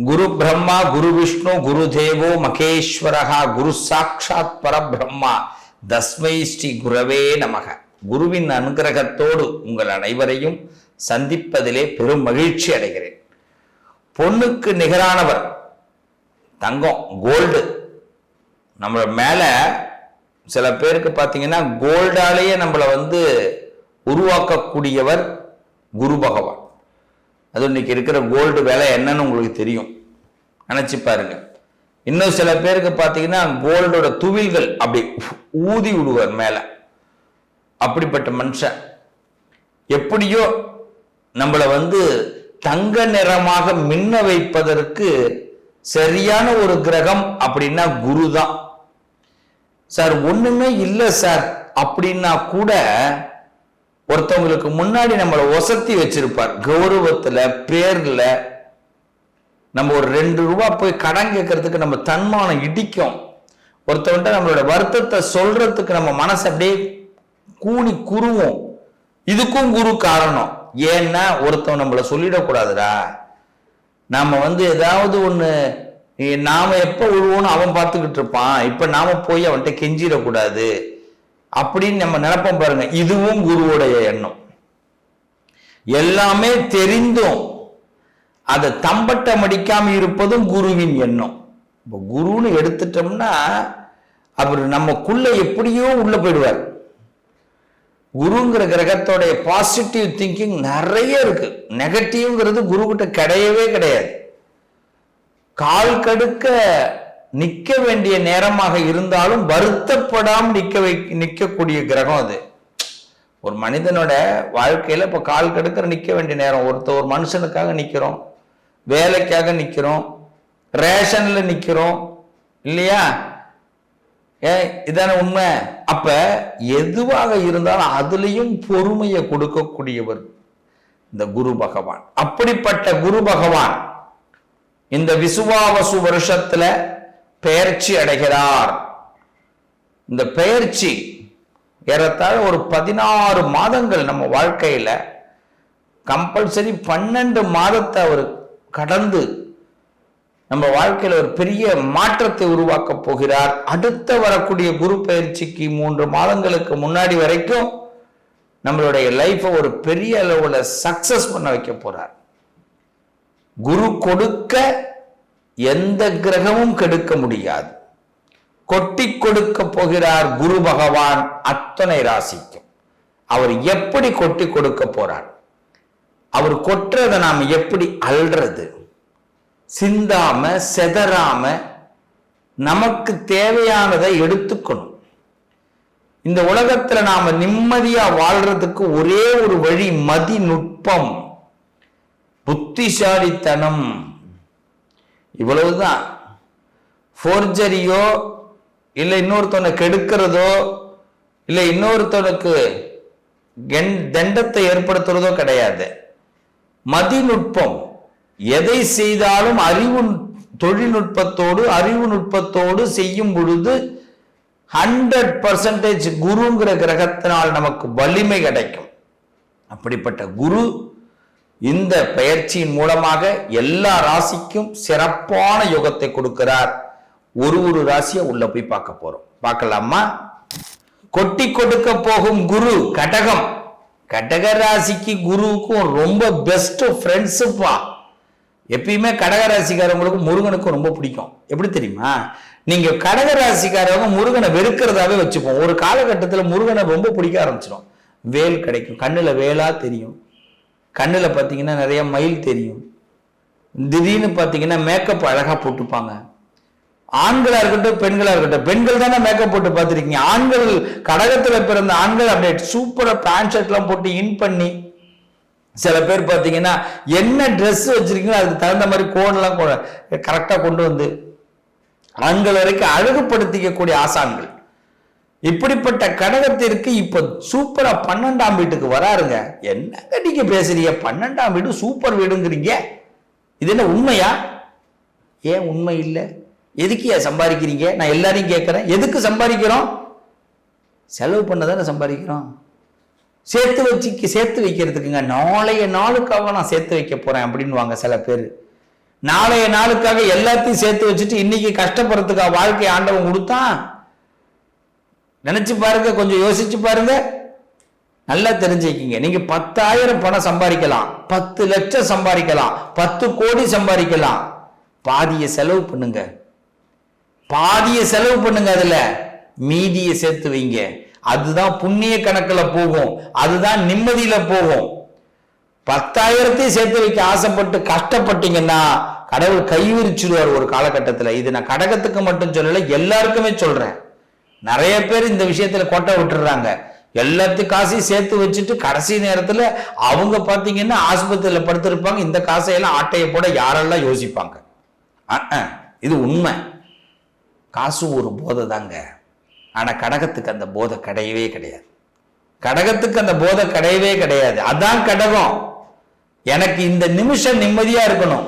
குரு பிரம்மா குரு விஷ்ணு குரு தேவோ மகேஸ்வரஹா குரு சாட்சாத் பரபிரம்மா தஸ்மை ஸ்ரீ குரவே நமக. குருவின் அனுகிரகத்தோடு உங்கள் அனைவரையும் சந்திப்பதிலே பெரும் மகிழ்ச்சி அடைகிறேன். பொண்ணுக்கு நிகரானவர் தங்கம், கோல்டு. நம்ம மேல சில பேருக்கு பார்த்தீங்கன்னா கோல்டாலேயே நம்மளை உருவாக்கக்கூடியவர் குரு பகவான். அது இன்னைக்கு இருக்கிற கோல்டு விலை என்னன்னு உங்களுக்கு தெரியும், நினைச்சு பாருங்க. இன்னும் சில பேருக்கு பார்த்தீங்கன்னா கோல்டோட துவில்கள் அப்படி ஊதி விடுவார் மேல. அப்படிப்பட்ட மனுஷன் எப்படியோ நம்மளை தங்க நிறமாக மின்ன வைப்பதற்கு சரியான ஒரு கிரகம் அப்படின்னா குரு தான். சார் ஒண்ணுமே இல்லை சார் அப்படின்னா கூட ஒருத்தவங்களுக்கு முன்னாடி நம்மளை ஒசத்தி வச்சிருப்பார். கௌரவத்துல பேர்ல நம்ம ஒரு 2 ரூபாய் போய் கடன் கேட்கறதுக்கு நம்ம தன்மானம் இடிக்கும். ஒருத்தவன்ட்ட நம்மளோட வருத்தத்தை சொல்றதுக்கு நம்ம மனசு அப்படியே கூணி குருவோம். இதுக்கும் குரு காரணம். ஏன்னா ஒருத்தவன் நம்மள சொல்லிடக்கூடாதுடா. நாம ஏதாவது ஒண்ணு நாம எப்ப விழுவோன்னு அவன் பார்த்துக்கிட்டு இருப்பான். இப்ப நாம போய் அவன்கிட்ட கெஞ்சிடக்கூடாது அப்படின்னு நம்ம நினைப்போம் பாருங்க. இதுவும் குருவுடைய எண்ணம். எல்லாமே தெரிந்தும் அதை தம்பட்டம் அடிக்காம இருப்பதும் குருவின் எண்ணம். இப்போ குருன்னு எடுத்துட்டோம்னா அவர் நமக்குள்ள எப்படியோ உள்ள போயிடுவார். குருங்கிற கிரகத்தோடைய பாசிட்டிவ் திங்கிங் நிறைய இருக்கு. நெகட்டிவ்ங்கிறது குரு கிட்ட கிடையவே கிடையாது. கால் கடுக்க நிக்க வேண்டிய நேரமாக இருந்தாலும் வருத்தப்படாமல் நிக்கக்கூடிய கிரகம் அது. ஒரு மனிதனோட வாழ்க்கையில இப்ப கால் கடுக்கிற நிக்க வேண்டிய நேரம். ஒரு மனுஷனுக்காக நிக்கிறோம், வேலைக்காக நிக்கிறோம், ரேஷன்ல நிக்கிறோம் இல்லையா? இதான உண்மை. அப்ப எதுவாக இருந்தாலும் அதுலயும் பொறுமையை கொடுக்கக்கூடியவர் இந்த குரு பகவான். அப்படிப்பட்ட குரு பகவான் இந்த விசுவாவசு வருஷத்துல பெயர்ச்சி அடைகிறார். இந்த பெயர்ச்சி ஏறத்தாழ ஒரு 16 மாதங்கள் நம்ம வாழ்க்கையில கம்பல்சரி 12 மாதத்தை அவர் கடந்து நம்ம வாழ்க்கையில ஒரு பெரிய மாற்றத்தை உருவாக்க போகிறார். அடுத்த வரக்கூடிய குரு பெயர்ச்சிக்கு 3 மாதங்களுக்கு முன்னாடி வரைக்கும் நம்மளுடைய லைஃபை ஒரு பெரிய அளவுல சக்சஸ் பண்ண வைக்க போறார். குரு கொடுக்க எந்த கிரகமும் கெடுக்க முடியாது. கொட்டி கொடுக்க போகிறார் குரு பகவான் அத்தனை ராசிக்கும். அவர் எப்படி கொட்டி கொடுக்க போறார்? அவர் கொட்டுறதை நாம் எப்படி அல்றது? சிந்தாம செதறாம நமக்கு தேவையானதை எடுத்துக்கணும். இந்த உலகத்துல நாம நிம்மதியா வாழ்றதுக்கு ஒரே ஒரு வழி மதி நுட்பம், புத்திசாலித்தனம். இவ்வளவுதான். ஃபோர்ஜரியோ இல்லை இன்னொருத்தவனை கெடுக்கிறதோ இல்லை இன்னொருத்தவனுக்கு தண்டத்தை ஏற்படுத்துறதோ கிடையாது. மதிநுட்பம். எதை செய்தாலும் தொழில்நுட்பத்தோடு அறிவு நுட்பத்தோடு செய்யும் பொழுது 100% குருங்கிற கிரகத்தினால் நமக்கு வலிமை கிடைக்கும். அப்படிப்பட்ட குரு இந்த பெயர்ச்சியின் மூலமாக எல்லா ராசிக்கும் சிறப்பான யோகத்தை கொடுக்கிறார். ஒரு ராசியை உள்ள போய் பார்க்க போறோம். பார்க்கலாமா? கொட்டி கொடுக்க போகும் குரு கடகம். கடக ராசிக்கு குருவுக்கும் ரொம்ப பெஸ்ட் ஃப்ரெண்ட்ஸுப்பா. எப்பயுமே கடக ராசிக்காரவங்களுக்கு முருகனுக்கும் ரொம்ப பிடிக்கும். எப்படி தெரியுமா? நீங்க கடக ராசிக்காரவங்க முருகனை வெறுக்கிறதாவே வச்சுப்போம். ஒரு காலகட்டத்தில் முருகனை ரொம்ப பிடிக்க ஆரம்பிச்சிடும். வேல் கிடைக்கும், கண்ணுல வேலா தெரியும், கண்ணுல பார்த்தீங்கன்னா நிறைய மயில் தெரியும். திடீர்னு பார்த்தீங்கன்னா மேக்கப் அழகா போட்டுப்பாங்க. ஆண்களா இருக்கட்டும் பெண்களா இருக்கட்டும், பெண்கள் தானே மேக்கப் போட்டு பார்த்துருக்கீங்க. ஆண்கள் கடகத்துல பிறந்த ஆண்கள் அப்படியே சூப்பரா பேண்ட் ஷர்ட் எல்லாம் போட்டு இன் பண்ணி, சில பேர் பார்த்தீங்கன்னா என்ன ட்ரெஸ் வச்சிருக்கீங்களோ அதுக்கு தகுந்த மாதிரி கோடெல்லாம் கரெக்டா கொண்டு வந்து ஆண்கள் வரைக்கும் அழகுபடுத்திக்கக்கூடிய ஆசான்கள். இப்படிப்பட்ட கடகத்திற்கு இப்ப சூப்பரா 12ஆம் வீட்டுக்கு வராருங்க. என்னங்க நீங்க பேசுறீங்க? 12ஆம் வீடு சூப்பர் வீடுங்கிறீங்க. இது என்ன உண்மையா? ஏன் உண்மை இல்லை? எதுக்கு சம்பாதிக்கிறீங்க? நான் எல்லாரையும் கேட்கிறேன். எதுக்கு சம்பாதிக்கிறோம்? செலவு பண்ணதானே சம்பாதிக்கிறோம். சேர்த்து வைக்கிறதுக்குங்க. நாளைய நாளுக்காக நான் சேர்த்து வைக்க போறேன் அப்படின்னு வாங்க சில பேர். நாளைய நாளுக்காக எல்லாத்தையும் சேர்த்து வச்சுட்டு இன்னைக்கு கஷ்டப்படுறதுக்காக வாழ்க்கை ஆண்டவன் கொடுத்தான்? நினைச்சு பாருங்க, கொஞ்சம் யோசிச்சு பாருங்க. நல்லா தெரிஞ்சுக்கிங்க. நீங்க 10,000 பணம் சம்பாதிக்கலாம், 10 லட்சம் சம்பாதிக்கலாம், 10 கோடி சம்பாதிக்கலாம். பாதிய செலவு பண்ணுங்க, பாதிய செலவு பண்ணுங்க, அதுல மீதியை சேர்த்து வைங்க. அதுதான் புண்ணிய கணக்குல போகும், அதுதான் நிம்மதியில போகும். 10,000 சேர்த்து வைக்க ஆசைப்பட்டு கஷ்டப்பட்டீங்கன்னா கடவுள் கைவிரிச்சிடுவார் ஒரு காலகட்டத்தில். இது நான் கடகத்துக்கு மட்டும் சொல்லல, எல்லாருக்குமே சொல்றேன். நிறைய பேர் இந்த விஷயத்துல கோட்டை விட்டுறாங்க. எல்லாத்தையும் காசையும் சேர்த்து வச்சுட்டு கடைசி நேரத்துல அவங்க பாத்தீங்கன்னா ஆஸ்பத்திரியில படுத்திருப்பாங்க. இந்த காசையெல்லாம் ஆட்டையை போட யாரெல்லாம் யோசிப்பாங்க? இது உண்மை. காசு ஒரு போதை தாங்க. ஆனா கடகத்துக்கு அந்த போதை கிடையவே கிடையாது. கடகத்துக்கு அந்த போதை கிடையவே கிடையாது. அதான் கடகம். எனக்கு இந்த நிமிஷம் நிம்மதியா இருக்கணும்,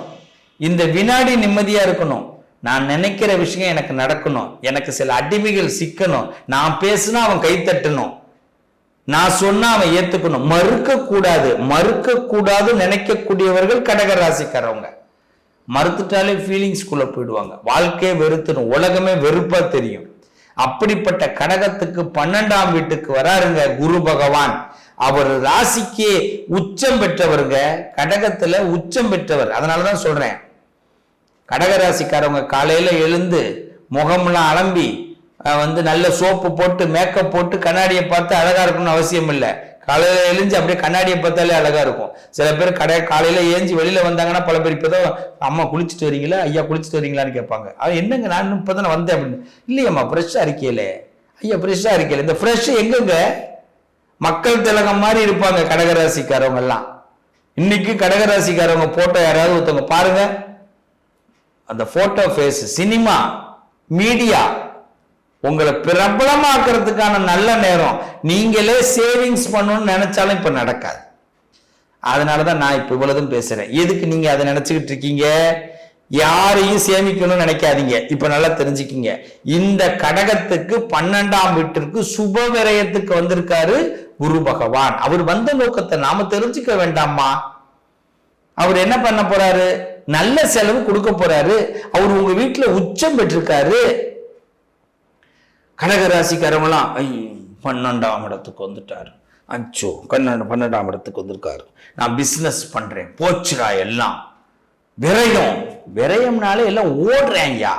இந்த வினாடி நிம்மதியா இருக்கணும், நான் நினைக்கிற விஷயம் எனக்கு நடக்கணும், எனக்கு சில அடிமைகள் சிக்கணும், நான் பேசுனா அவன் கை தட்டணும், நான் சொன்னா அவன் ஏத்துக்கணும். மறுக்க கூடாது, மறுக்க கூடாது நினைக்கக்கூடியவர்கள் கடக ராசிக்காரவங்க. மறுத்துட்டாலே ஃபீலிங்ஸ்குள்ள போயிடுவாங்க. வாழ்க்கையை வெறுத்துடும், உலகமே வெறுப்பா தெரியும். அப்படிப்பட்ட கடகத்துக்கு 12ஆம் வீட்டுக்கு வராருங்க குரு பகவான். அவர் ராசிக்கு உச்சம் பெற்றவருங்க, கடகத்துல உச்சம் பெற்றவர். அதனாலதான் சொல்றேன், கடகராசிக்காரவங்க காலையில எழுந்து முகம்லாம் அலம்பி நல்ல சோப்பு போட்டு மேக்கப் போட்டு கண்ணாடியை பார்த்து அழகா இருக்கணும்னு அவசியம் இல்லை. காலையில எழுந்து அப்படியே கண்ணாடியை பார்த்தாலே அழகா இருக்கும். சில பேர் காலையில ஏஞ்சி வெளியில வந்தாங்கன்னா பல பேர் இப்பதான் அம்மா குளிச்சுட்டு வரீங்களா, ஐயா குளிச்சுட்டு வரீங்களான்னு கேட்பாங்க. அது என்னங்க நான் இப்பதான் வந்தேன் அப்படின்னு. இல்லையம்மா ஃப்ரெஷ்ஷா இருக்கீங்களே ஐயா, ஃப்ரெஷ்ஷா இருக்கீங்களே. இந்த ஃப்ரெஷ் எங்கங்க? மக்கள் திலகம் மாதிரி இருப்பாங்க கடகராசிக்காரவங்க எல்லாம். இன்னைக்கு கடகராசிக்காரவங்க போட்டோ யாராவது ஒருத்தவங்க பாருங்க, அந்த போட்டோ ஃபேஸ் சினிமா மீடியா உங்களை பிரபலமாக்குறதுக்கான நல்ல நேரம். நீங்களே சேவிங்ஸ் பண்ணணும்னு நினைச்சாலும் இப்ப நடக்காது. அதனாலதான் நான் இப்ப இவ்வளவுதான் பேசுறேன். எதுக்கு நீங்க அதை நினைச்சுக்கிட்டு இருக்கீங்க? யாரையும் சேமிக்கணும்னு நினைக்காதீங்க. இப்ப நல்லா தெரிஞ்சுக்கிங்க, இந்த கடகத்துக்கு 12ஆம் வீட்டிற்கு சுப விரயத்துக்கு வந்திருக்காரு குரு பகவான். அவர் வந்த நோக்கத்தை நாம தெரிஞ்சுக்க வேண்டாமா? அவர் என்ன பண்ண போறாரு? நல்ல செலவு கொடுக்க போறாரு. அவர் உங்க வீட்டுல உச்சம் பெற்றிருக்காரு. கடகராசிக்காரங்களாம் 12ஆம் இடத்துக்கு வந்துட்டாரு, அச்சோ 12ஆம் இடத்துக்கு வந்திருக்காரு, நான் பிசினஸ் பண்றேன், போச்சுடா எல்லாம் விரயம். விரயம்னாலே எல்லாம் ஓடுறேன்யா.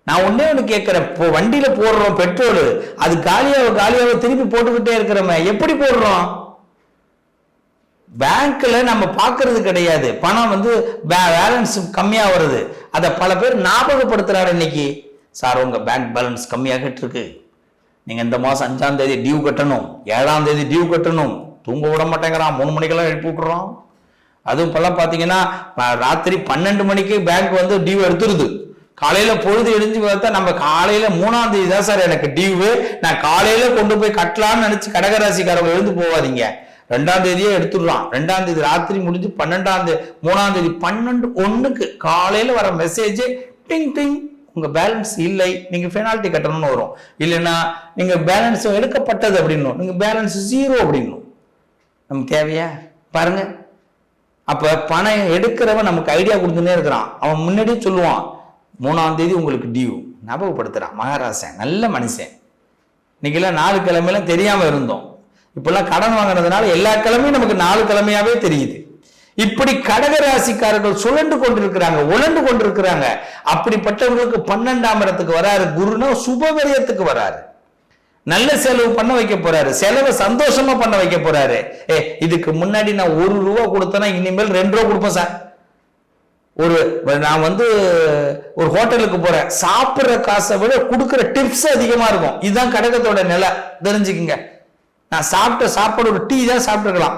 நான் ஒன்னே ஒண்ணு கேட்கிறேன், வண்டியில போடுறோம் பெட்ரோல், அது காலியாக திருப்பி போட்டுக்கிட்டே இருக்கிறோமே, எப்படி போடுறோம்? பேங்க்ல நம்ம பாக்குறது கிடையாது. பணம் பேலன்ஸ் கம்மியா வருது. அதை பல பேர் ஞாபகப்படுத்துறாரு. இன்னைக்கு சார் உங்க பேங்க் பேலன்ஸ் கம்மியாகிட்டு இருக்கு, நீங்க இந்த மாசம் 5ஆம் தேதி டியூ கட்டணும், 7ஆம் தேதி டியூ கட்டணும். தூங்க விட மாட்டேங்கிறான், 3 மணிக்கெல்லாம் எழுப்பி விட்டுறோம். அதுவும் இப்பெல்லாம் பாத்தீங்கன்னா ராத்திரி 12 மணிக்கு பேங்க் டியூ எடுத்துருது. காலையில பொழுது எழுந்து பார்த்தா நம்ம காலையில 3ஆம் தேதி தான் சார் எனக்கு டியூ, நான் காலையில கொண்டு போய் கட்டலாம்னு நினைச்சு கடகராசிக்காரங்க எழுந்து போவாதீங்க. 2ஆம் தேதியே எடுத்துடுறான். 2ஆம் தேதி ராத்திரி முடிஞ்சு 3ஆம் தேதி 12:01 காலையில வர மெசேஜ் டிங் டிங், உங்க பேலன்ஸ் இல்லை, நீங்க பெனால்டி கட்டணும்னு வரும். இல்லைன்னா நீங்க பேலன்ஸ் எடுக்கப்பட்டது அப்படின்னும், நீங்க பேலன்ஸ் 0 அப்படின்னும். நமக்கு தேவையா பாருங்க. அப்ப பணம் எடுக்கிறவன் நமக்கு ஐடியா கொடுத்துனே இருக்கிறான். அவன் முன்னாடியே சொல்லுவான் 3ஆம் தேதி உங்களுக்கு டியூ, ஞாபகப்படுத்துறான். மகாராசன் நல்ல மனுஷன். இன்னைக்கெல்லாம் 4 கிழமையெல்லாம் தெரியாம இருந்தோம். இப்பெல்லாம் கடன் வாங்கினதுனால எல்லா கிழமையும் நமக்கு 4 கிழமையாவே தெரியுது. இப்படி கடகராசிக்காரர்கள் சுழண்டு கொண்டிருக்கிறாங்க, உழண்டு கொண்டிருக்கிறாங்க. அப்படிப்பட்டவங்களுக்கு 12ஆம் இடத்துக்கு வராரு குருனா சுபவிரயத்துக்கு வராரு. நல்ல செலவு பண்ண வைக்க போறாரு, செலவை சந்தோஷமா பண்ண வைக்க போறாரு. இதுக்கு முன்னாடி நான் 1 ரூபா கொடுத்தேன்னா இனிமேல் 2 ரூபா கொடுப்பேன் சார். நான் ஒரு ஹோட்டலுக்கு போறேன், சாப்பிடுற காசை விட கொடுக்குற டிப்ஸ் அதிகமா இருக்கும். இதுதான் கடகத்தோட நிலை, தெரிஞ்சுக்குங்க. நான் சாப்பிட்ட சாப்பாடு ஒரு டீ தான் சாப்பிட்டுருக்கலாம்,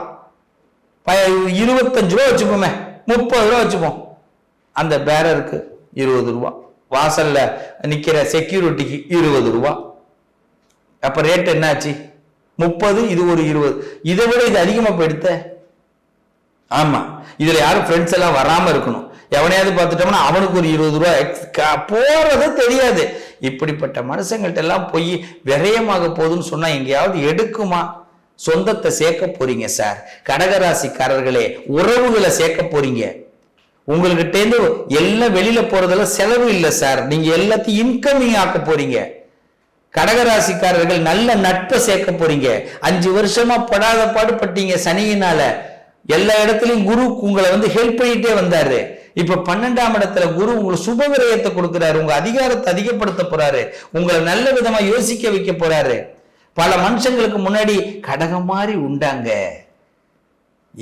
25 ரூபா வச்சுப்போமே, 30 ரூபா வச்சுப்போம். அந்த பேரருக்கு 20 ரூபா, வாசல்ல நிக்கிற செக்யூரிட்டிக்கு 20 ரூபா. அப்ப ரேட் என்னாச்சு? 30, இது ஒரு 20. இதை விட இது அதிகமா போயிடுத்த. ஆமா, இதுல யாரும் ஃப்ரெண்ட்ஸ் எல்லாம் வராம இருக்கணும். எவனையாவது பார்த்துட்டோம்னா அவனுக்கு ஒரு 20 ரூபா போறது தெரியாது. இப்படிப்பட்ட மனுஷங்கள்ட்ட எல்லாம் போய் விரயமாக போகுதுன்னு சொன்னா எங்கேயாவது எடுக்குமா? சொந்தத்தை சேர்க்க போறீங்க சார். கடகராசிக்காரர்களே, உறவுகளை சேர்க்க போறீங்க. உங்கள்கிட்ட இருந்து எல்லாம் வெளியில போறதுல செலவு இல்லை சார். நீங்க எல்லாத்தையும் இன்கமிங் ஆக்க போறீங்க. கடகராசிக்காரர்கள் நல்ல நட்பை சேர்க்க போறீங்க. 5 வருஷமா படாத பாடுபட்டீங்க சனியினால. எல்லா இடத்துலயும் குரு உங்களை ஹெல்ப் பண்ணிட்டே வந்தாரு. இப்ப 12ஆம் இடத்துல குரு உங்களுக்கு சுப விரயத்தை கொடுக்கிறாரு. உங்க அதிகாரத்தை அதிகப்படுத்த போறாரு. உங்களை நல்ல விதமா யோசிக்க வைக்க போறாரு. பல மனுஷங்களுக்கு முன்னாடி கடகம் மாதிரி உண்டாங்க,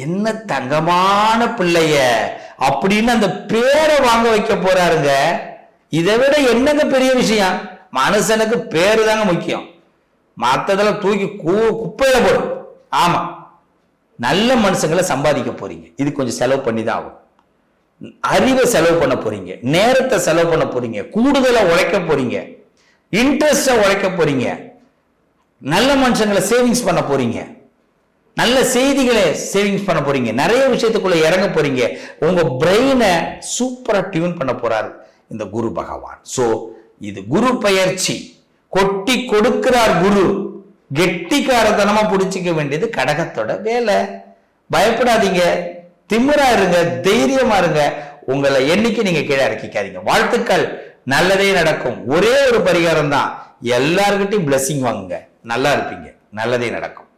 என்ன தங்கமான பிள்ளைய அப்படின்னு அந்த பேரை வாங்க வைக்க போறாருங்க. இதை விட என்னங்க பெரிய விஷயம்? மனுஷனுக்கு பேரு தாங்க முக்கியம். மற்றதெல்லாம் தூக்கி குப்பையில போடும். ஆமா, நல்ல மனுஷங்களை சம்பாதிக்க போறீங்க. இது கொஞ்சம் செலவு பண்ணி தான் ஆகும். அறிவை செலவு பண்ண போறீங்க, நேரத்தை செலவு பண்ண போறீங்க, கூடுதலா உழைக்க போறீங்க, இன்ட்ரெஸ்டா உழைக்க போறீங்க, நல்ல மனுஷங்களை சேவிங்ஸ் பண்ண போறீங்க, நல்ல செய்திகளை சேவிங்ஸ் பண்ண போறீங்க, நிறைய விஷயத்துக்குள்ள இறங்க போறீங்க. உங்க பிரெயினை சூப்பரா டியூன் பண்ண போறாரு இந்த குரு பகவான். சோ இது குரு பயிற்சி. கொட்டி கொடுக்கிறார் குரு. கெட்டிக்காரத்தனமா புடிச்சிக்க வேண்டியது கடகத்தோட வேலை. பயப்படாதீங்க, திமிரா இருங்க, தைரியமா இருங்க. உங்களை என்னைக்கு நீங்க கீழே இறக்கிக்காதீங்க. வாழ்த்துக்கள், நல்லதே நடக்கும். ஒரே ஒரு பரிகாரம் தான், எல்லார்கிட்டையும் பிளஸிங் வாங்குங்க, நல்லா இருப்பீங்க, நல்லதே நடக்கும்.